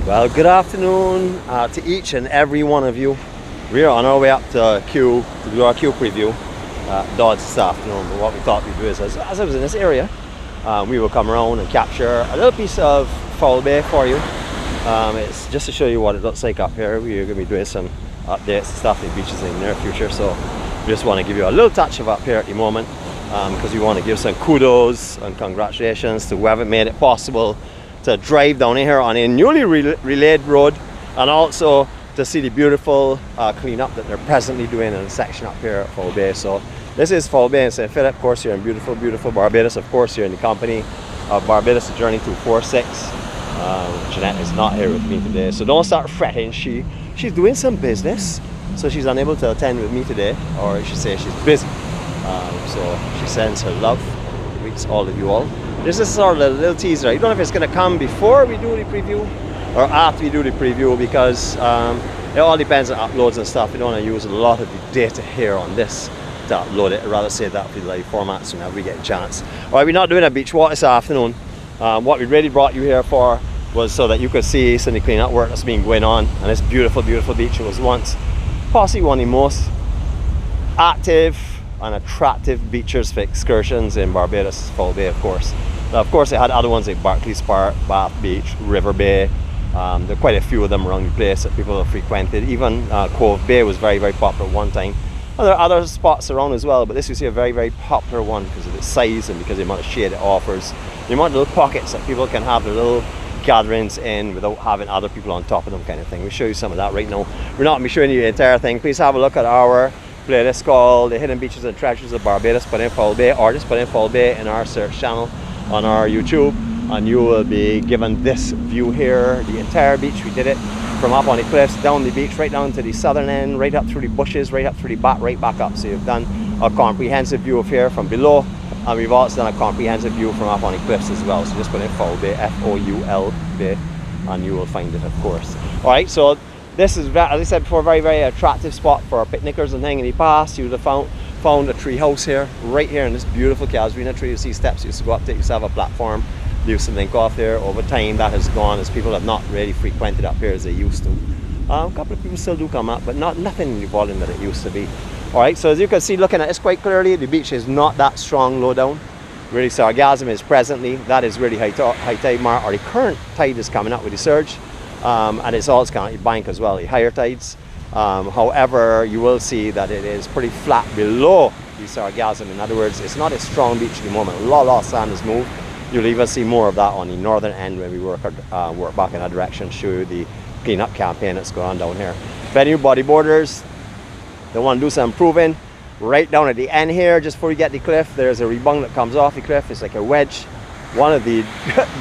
Well, good afternoon to each and every one of you. We are on our way up to Q to do our Q preview Dodge this afternoon. But what we thought we'd do is, as I was in this area, we will come around and capture a little piece of Foul Bay for you. It's just to show you what it looks like up here. We're going to be doing some updates and stuff in beaches in the near future. So we just want to give you a little touch of up here at the moment, because we want to give some kudos and congratulations to whoever made it possible to drive down here on a newly relayed road, and also to see the beautiful cleanup that they're presently doing in a section up here at Foul Bay. So this is Foul Bay in St. Philip. Of course, you're in beautiful, beautiful Barbados. Of course, you're in the company of Barbados Journey 246. Jeanette is not here with me today, so don't start fretting. She's doing some business, so she's unable to attend with me today, or I should say she's busy. So she sends her love and greets all of you all. This is sort of a little teaser. I don't know if it's going to come before we do the preview or after we do the preview, because it all depends on uploads and stuff. We don't want to use a lot of the data here on this to upload it. I'd rather save that for the live format so whenever we get a chance. Alright, we're not doing a beach walk this afternoon. What we really brought you here for was so that you could see some of the cleanup work that's been going on on this beautiful, beautiful beach. It was once possibly one of the most active and attractive beaches for excursions in Barbados, Foul Bay, of course. Now, of course, it had other ones like Barclays Park, Bath Beach, River Bay. There are quite a few of them around the place that people have frequented. Even Cove Bay was very, very popular at one time. And there are other spots around as well, but this is a very, very popular one because of its size and because of the amount of shade it offers. The amount of little pockets that people can have their little gatherings in without having other people on top of them, kind of thing. We'll show you some of that right now. We're not going to be showing you the entire thing. Please have a look at our playlist called The Hidden Beaches and Treasures of Barbados. Put in Foul Bay, or just put in Foul Bay in our search channel on our YouTube, and you will be given this view here, the entire beach. We did it from up on the cliffs, down the beach, right down to the southern end, right up through the bushes, right up through the back, right back up. So you've done a comprehensive view of here from below, and we've also done a comprehensive view from up on the cliffs as well. So just put in Foul Bay, F-O-U-L Bay, and you will find it, of course. Alright, so this is, as I said before, a very, very attractive spot for picnickers and things. In the past, you would have found a tree house here, right here in this beautiful casuarina tree. You see steps you used to go up to, you used to have a platform, you used to link off there. Over time that has gone, as people have not really frequented up here as they used to. A couple of people still do come up, but nothing in the volume that it used to be. Alright, so as you can see, looking at this quite clearly, the beach is not that strong low down. Really, sargassum is presently, that is really high tide mark, or the current tide is coming up with the surge. And it's also kind of bank as well, the higher tides. However, you will see that it is pretty flat below the sargassum. In other words, it's not a strong beach at the moment. A lot of sand has moved. You'll even see more of that on the northern end when we work back in that direction, show you the cleanup campaign that's going on down here. If any bodyboarders, they want to do some improving, right down at the end here, just before you get the cliff, there's a rebung that comes off the cliff. It's like a wedge. One of the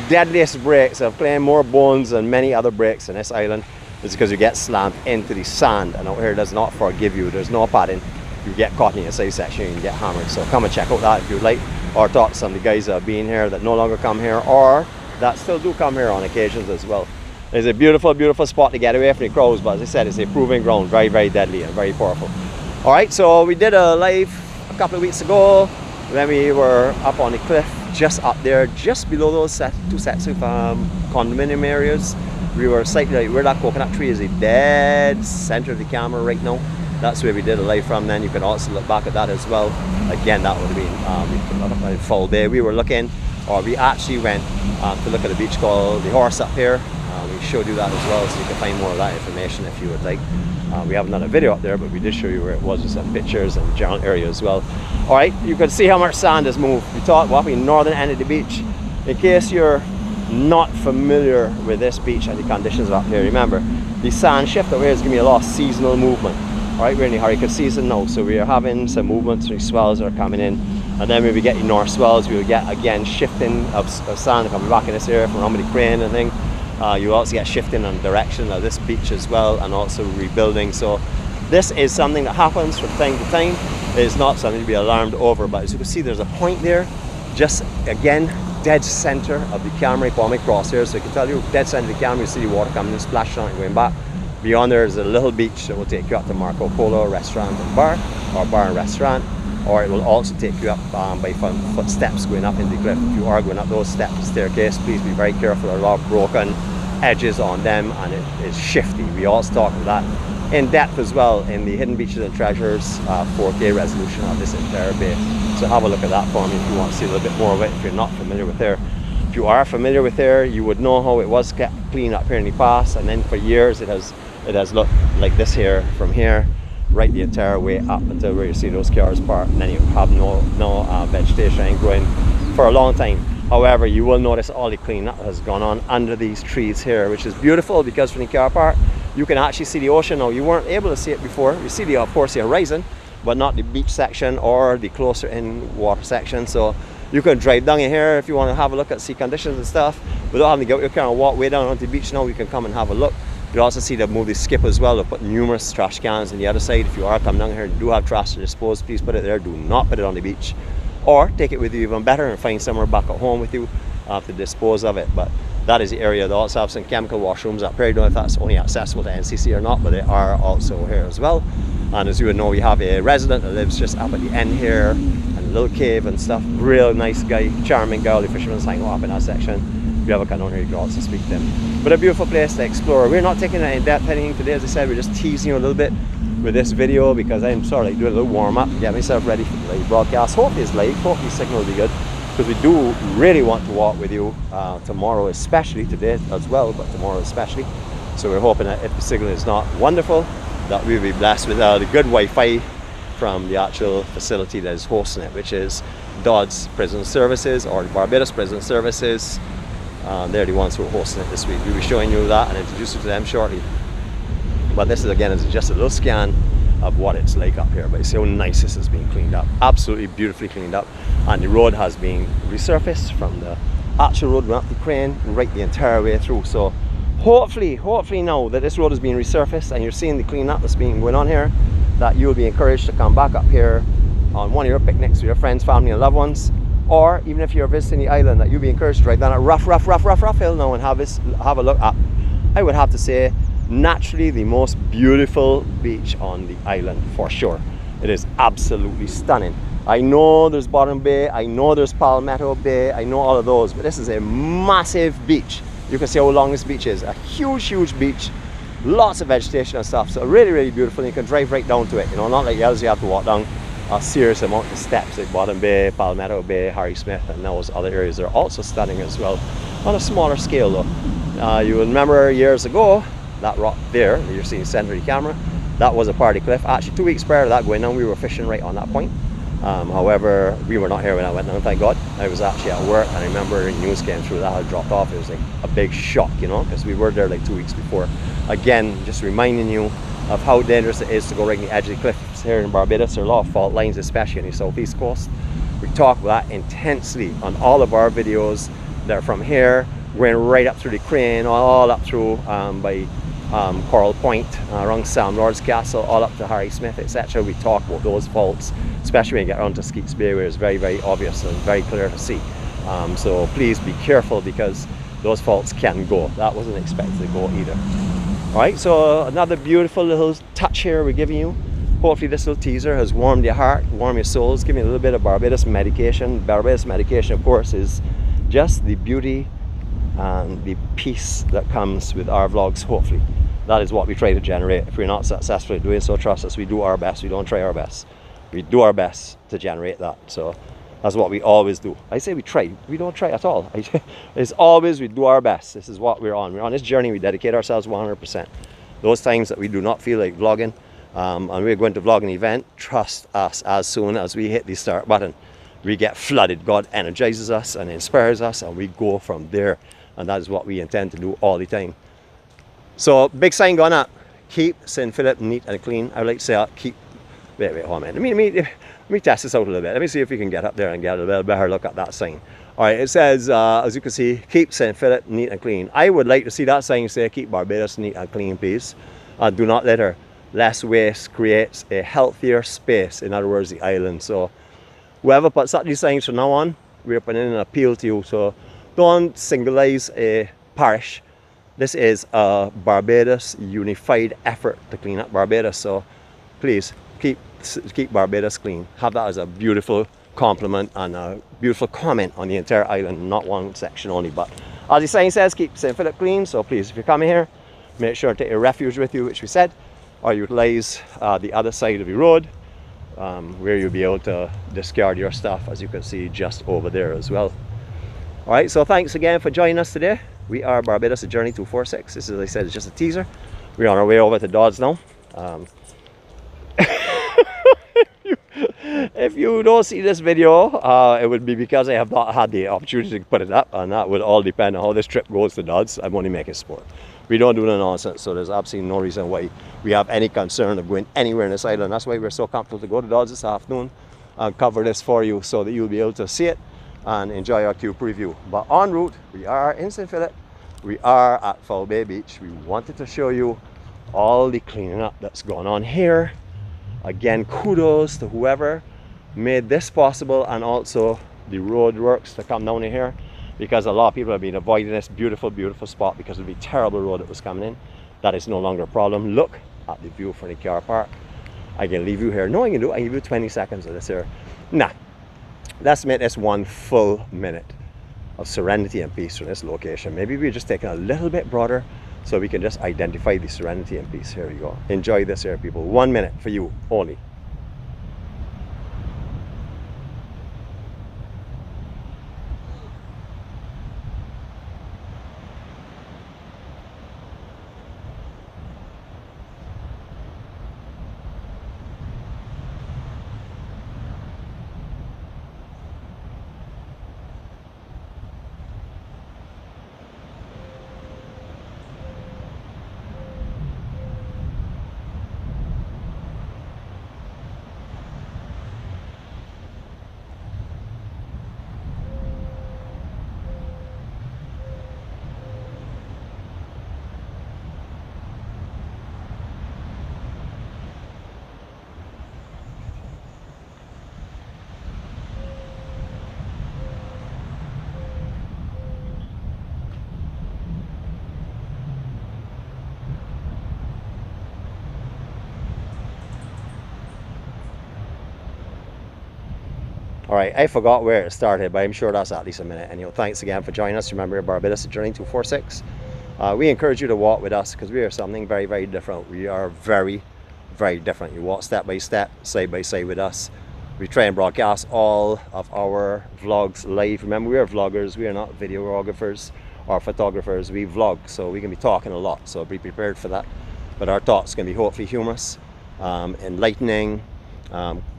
deadliest breaks. I've claimed more bones than many other breaks in this island is because you get slammed into the sand, and out here does not forgive you. There's no padding. You get caught in your side section and get hammered. So come and check out that if you'd like, or talk to some of the guys that have been here that no longer come here, or that still do come here on occasions as well. It's a beautiful, beautiful spot to get away from the crows, but as I said, it's a proving ground, very, very deadly and very powerful. Alright, so we did a live a couple of weeks ago when we were up on the cliff, just up there, just below those two sets of condominium areas. We were slightly like where that coconut tree is, the dead center of the camera right now. That's where we did a live from. Then you can also look back at that as well. Again, that would have been in Foul Bay. We were looking, or we actually went to look at a beach called the Horse up here. We showed you that as well, so you can find more of that information if you would like. We haven't done a video up there, but we did show you where it was with some pictures and the general area as well. Alright, you can see how much sand has moved. We thought walking northern end of the beach. In case you're not familiar with this beach and the conditions up here, remember, the sand shift over here is giving me a lot of seasonal movement. Alright, we're in the hurricane season now, so we are having some movements, the swells are coming in, and then when we get the north swells, we will get again shifting of sand coming back in this area from around the crane and thing. You also get shifting on direction of this beach as well, and also rebuilding. So this is something that happens from time to time. It's not something to be alarmed over, but as you can see, there's a point there, just again, dead center of the camera, call me crosshair, so I can tell you, dead center of the camera, you see the water coming in, splashing on it, going back. Beyond there is a little beach that will take you up to Marco Polo restaurant and bar, or bar and restaurant, or it will also take you up by footsteps going up into the cliff. If you are going up those steps, staircase, please be very careful. There are a lot of broken edges on them, and it is shifty. We also talk about that in depth as well in the Hidden Beaches and Treasures 4K resolution of this entire bay. So have a look at that for me if you want to see a little bit more of it if you're not familiar with there. If you are familiar with there, you would know how it was kept clean up here in the past, and then for years it has looked like this here, from here right the entire way up until where you see those cars parked, and then you have no vegetation growing for a long time. However, you will notice all the cleanup has gone on under these trees here, which is beautiful because from the car park you can actually see the ocean now. You weren't able to see it before. You see the, of course, the horizon, but not the beach section or the closer in water section. So you can drive down in here if you want to have a look at sea conditions and stuff without having to get your car and walk way down onto the beach. Now you can come and have a look. You also see the movie skip as well. They'll put numerous trash cans on the other side. If you are coming down here and do have trash to dispose, please put it there. Do not put it on the beach, or take it with you even better and find somewhere back at home with you to dispose of it. But that is the area. They also have some chemical washrooms up here. I don't know if that's only accessible to NCC or not, but they are also here as well. And as you would know, we have a resident that lives just up at the end here, and a little cave and stuff. Real nice guy, charming girl. The fisherman's hanging up in that section. If you ever come down here, you can also speak to him. But a beautiful place to explore. We're not taking it in depth anything today. As I said, we're just teasing you a little bit with this video because I'm sort of like doing a little warm up and get myself ready for the live broadcast. Hopefully it's live, hopefully the signal will be good, because we do really want to walk with you tomorrow, especially today as well, but tomorrow especially. So we're hoping that if the signal is not wonderful, that we'll be blessed with the good Wi-Fi from the actual facility that is hosting it, which is Dodds Prison Services, or the Barbados Prison Services. They're the ones who are hosting it this week. We'll be showing you that and introduce you to them shortly. But this is, again, is just a little scan of what it's like up here. But you see how nice this has been cleaned up. Absolutely beautifully cleaned up. And the road has been resurfaced from the actual road, went up the crane right the entire way through. So hopefully now that this road is being resurfaced and you're seeing the cleanup that's being going on here, that you'll be encouraged to come back up here on one of your picnics with your friends, family and loved ones. Or even if you're visiting the island, that you'll be encouraged to drive down a rough hill now and have a look up. I would have to say, naturally the most beautiful beach on the island for sure. It is absolutely stunning. I know there's Bottom Bay, I know there's Palmetto Bay, I know all of those, but this is a massive beach. You can see how long this beach is. A huge beach, lots of vegetation and stuff. So really beautiful. And you can drive right down to it. You know, not like else you have to walk down a serious amount of steps like Bottom Bay, Palmetto Bay, Harry Smith, and those other areas are also stunning as well, on a smaller scale though. You remember years ago, that rock there that you're seeing center of the camera, that was a party cliff. Actually 2 weeks prior to that going down, we were fishing right on that point. However, we were not here when I went down, thank God. I was actually at work, and I remember the news came through that had dropped off. It was like a big shock, you know, because we were there like 2 weeks before. Again, just reminding you of how dangerous it is to go right on the edge of the cliffs here in Barbados. There are a lot of fault lines, especially on the southeast coast. We talk about that intensely on all of our videos. They're from here, going right up through the crane, all up through by Coral Point, around St.LawrenceGap Castle, all up to Harry Smith, etc. We talk about those faults, especially when you get around to Skeets Bay, where it's very obvious and very clear to see. So please be careful, because those faults can go. That wasn't expected to go either. Alright, so another beautiful little touch here we're giving you. Hopefully this little teaser has warmed your heart, warmed your souls, giving you a little bit of Barbados medication. Barbados medication, of course, is just the beauty and the peace that comes with our vlogs. Hopefully that is what we try to generate. If we're not successful at doing so, trust us, we do our best. We don't try our best, we do our best to generate that. So that's what we always do. I say we try, we don't try at all. It's always we do our best. This is what we're on this journey. We dedicate ourselves 100%. Those times that we do not feel like vlogging and we're going to vlog an event, trust us, as soon as we hit the start button, we get flooded. God energizes us and inspires us, and we go from there. And that is what we intend to do all the time. So big sign going up: keep St. Philip neat and clean. I would like to say keep, wait, hold on a minute. Let me test this out a little bit. Let me see if we can get up there and get a little better look at that sign. All right, it says, as you can see, keep St. Philip neat and clean. I would like to see that sign say, keep Barbados neat and clean, please. Do not litter. Less waste creates a healthier space. In other words, the island. So whoever puts up these signs from now on, we're putting in an appeal to you. So don't singleize a parish. This is a Barbados unified effort to clean up Barbados. So please keep Barbados clean. Have that as a beautiful compliment and a beautiful comment on the entire island, not one section only, but As the sign says, keep St. Philip clean. So please, if you're coming here, make sure to take your refuge with you, which we said, or utilize the other side of the road, where you'll be able to discard your stuff, as you can see just over there as well. All right, so thanks again for joining us today. We are Barbados, a Journey 246. This is, as I said, it's just a teaser. We're on our way over to Dodds now. If you don't see this video, it would be because I have not had the opportunity to put it up, and that would all depend on how this trip goes to Dodds. I'm only making sport. We don't do the nonsense, so there's absolutely no reason why we have any concern of going anywhere in this island. That's why we're so comfortable to go to Dodds this afternoon and cover this for you so that you'll be able to see it and enjoy our Q preview. But en route, we are in St. Philip. We are at Foul Bay Beach. We wanted to show you all the cleaning up that's going on here. Again, kudos to whoever made this possible, and also the road works to come down in here, because a lot of people have been avoiding this beautiful, beautiful spot because of the terrible road that was coming in. That is no longer a problem. Look at the view from the car park. I can leave you here. No, I can do. I can give you 20 seconds of this here. Nah, let's make this one full minute of serenity and peace from this location. Maybe we're just taking a little bit broader so we can just identify the serenity and peace. Here we go. Enjoy this here, people. 1 minute for you only. All right, I forgot where it started, but I'm sure that's at least a minute. And thanks again for joining us. Remember, Barbados, a Journey 246. We encourage you to walk with us because we are something very, very different. We are very, very different. You walk step by step, side by side with us. We try and broadcast all of our vlogs live. Remember, we are vloggers. We are not videographers or photographers. We vlog, so we can be talking a lot. So be prepared for that. But our thoughts can be hopefully humorous, enlightening,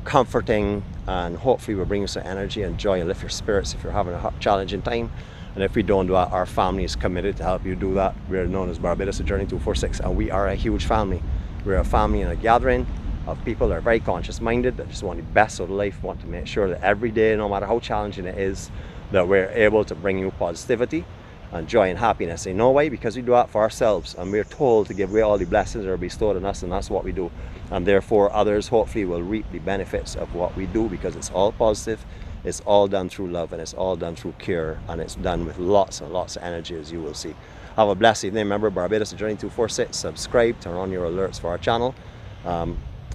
comforting, and hopefully we'll bring you some energy and joy and lift your spirits if you're having a challenging time. And if we don't do that, our family is committed to help you do that. We're known as Barbados, a Journey 246, and we are a huge family. We're a family and a gathering of people that are very conscious minded, that just want the best of life, want to make sure that every day, no matter how challenging it is, that we're able to bring you positivity and joy and happiness. In no way, because we do that for ourselves, and we're told to give away all the blessings that are bestowed on us, and that's what we do. And therefore others hopefully will reap the benefits of what we do, because it's all positive, it's all done through love, and it's all done through care, and it's done with lots and lots of energy, as you will see. Have a blessed evening. Remember, Barbados, a Journey 246. Subscribe, turn on your alerts for our channel.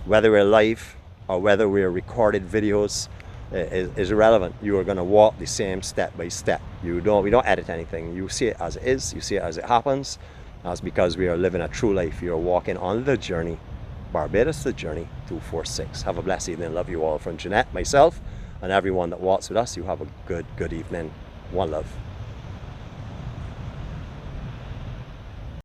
Whether we're live or whether we're recorded videos is irrelevant. You are going to walk the same step by step. We don't edit anything. You see it as it is. You see it as it happens. That's because we are living a true life. You are walking on the journey. Barbados, the Journey 246. Have a blessed evening. Love you all. From Jeanette, myself, and everyone that walks with us, you have a good evening. One love.